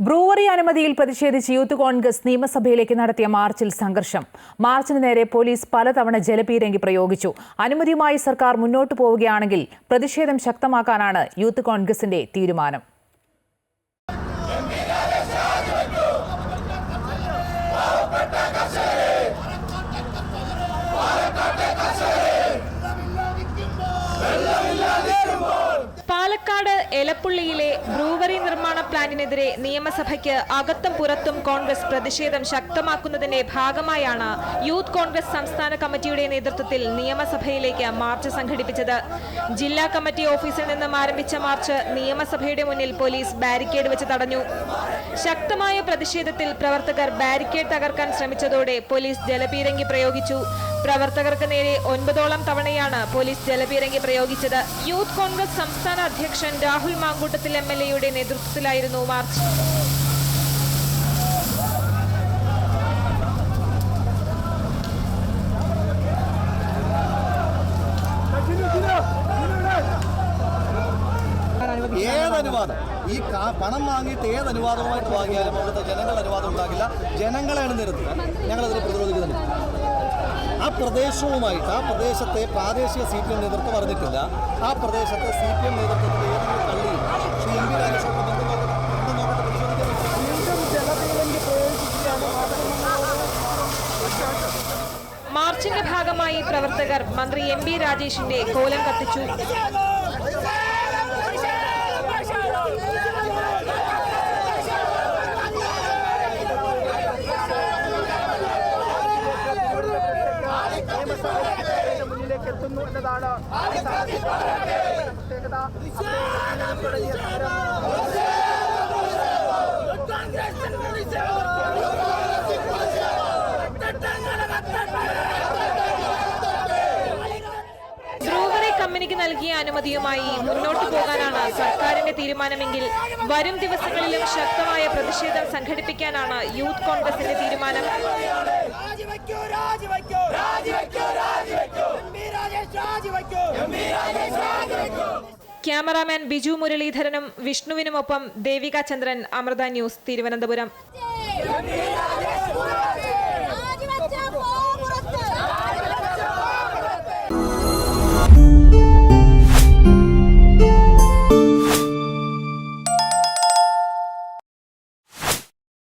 Brewery അനുമതിയിൽ പ്രതിഷേധിച്ച് youth Congress നിയമസഭയിലേക്ക് നടത്തിയ മാർച്ചിൽ സംഘർഷം. മാർച്ചിന് നേരെ പോലീസ് പലതവണ ജലപീരങ്കി പ്രയോഗിച്ചു. അനുമതിയുമായി സർക്കാർ മുന്നോട്ടു പോവുകയാണെങ്കിൽ പ്രതിഷേധം ശക്തമാക്കാനാണ് യൂത്ത് കോൺഗ്രസിന്റെ തീരുമാനം. പാലക്കാട് എലപ്പുള്ളിയിലെ ബ്രൂവറി നിർമ്മാണ പ്ലാന്റിനെതിരെ നിയമസഭയ്ക്ക് അകത്തും പുറത്തും കോൺഗ്രസ് പ്രതിഷേധം ശക്തമാക്കുന്നതിന്റെ ഭാഗമായാണ് യൂത്ത് കോൺഗ്രസ് സംസ്ഥാന കമ്മിറ്റിയുടെ നേതൃത്വത്തിൽ നിയമസഭയിലേക്ക് മാർച്ച് സംഘടിപ്പിച്ചത്. ജില്ലാ കമ്മിറ്റി ഓഫീസിൽ നിന്നും ആരംഭിച്ച മാർച്ച് നിയമസഭയുടെ മുന്നിൽ പോലീസ് ബാരിക്കേഡ് വെച്ച് തടഞ്ഞു. ശക്തമായ പ്രതിഷേധത്തിൽ പ്രവർത്തകർ ബാരിക്കേഡ് തകർക്കാൻ ശ്രമിച്ചതോടെ പോലീസ് ജലപീരങ്കി പ്രയോഗിച്ചു. പ്രവർത്തകർക്ക് നേരെ 9ഓളം തവണയാണ് പോലീസ് ജലപീരങ്കി പ്രയോഗിച്ചത്. യൂത്ത് കോൺഗ്രസ് സംസ്ഥാന അധ്യക്ഷൻ രാഹുൽ മാങ്കൂട്ടത്തിൽ MLA-യുടെ നേതൃത്വത്തിലായിരുന്നു മാർച്ച്. ഏതനുവാദം ഈ പണം വാങ്ങിയിട്ട് ഏത് അനുവാദവുമായിട്ട് വാങ്ങിയാലും അവിടുത്തെ ജനങ്ങളുടെ അനുവാദം ഉണ്ടാകില്ല. ജനങ്ങളെയാണ് നിർത്തുക. ഞങ്ങളതിനെ പ്രതിരോധിക്കുന്നുണ്ട്. ആ പ്രദേശവുമായിട്ട് ആ പ്രദേശത്തെ പ്രാദേശിക CPM നേതൃത്വം പറഞ്ഞിട്ടില്ല. ആ പ്രദേശത്തെ CPM നേതൃത്വത്തിൽ ഏതെങ്കിലും തള്ളിയിൽ ശ്രീ MP രാജേഷ് മാർച്ചിന്റെ ഭാഗമായി പ്രവർത്തകർ മന്ത്രി MP രാജേഷിന്റെ കോലം കത്തിച്ചു. ബ്രൂവറി കമ്പനിക്ക് നൽകിയ അനുമതിയുമായി മുന്നോട്ടു പോകാനാണ് സർക്കാരിന്റെ തീരുമാനമെങ്കിൽ വരും ദിവസങ്ങളിലും ശക്തമായ പ്രതിഷേധം സംഘടിപ്പിക്കാനാണ് യൂത്ത് കോൺഗ്രസിന്റെ തീരുമാനം. ക്യാമറാമാൻ ബിജു മുരളീധരനും വിഷ്ണുവിനുമൊപ്പം ദേവിക ചന്ദ്രൻ, അമൃത ന്യൂസ്, തിരുവനന്തപുരം.